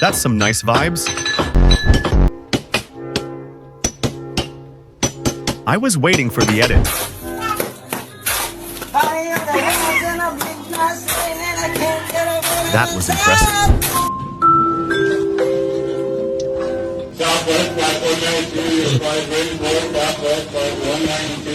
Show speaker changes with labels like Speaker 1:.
Speaker 1: That's some nice vibes. I was waiting for the edit. That was impressive.
Speaker 2: Southwest 549 2, 5 Rainbow, Southwest 519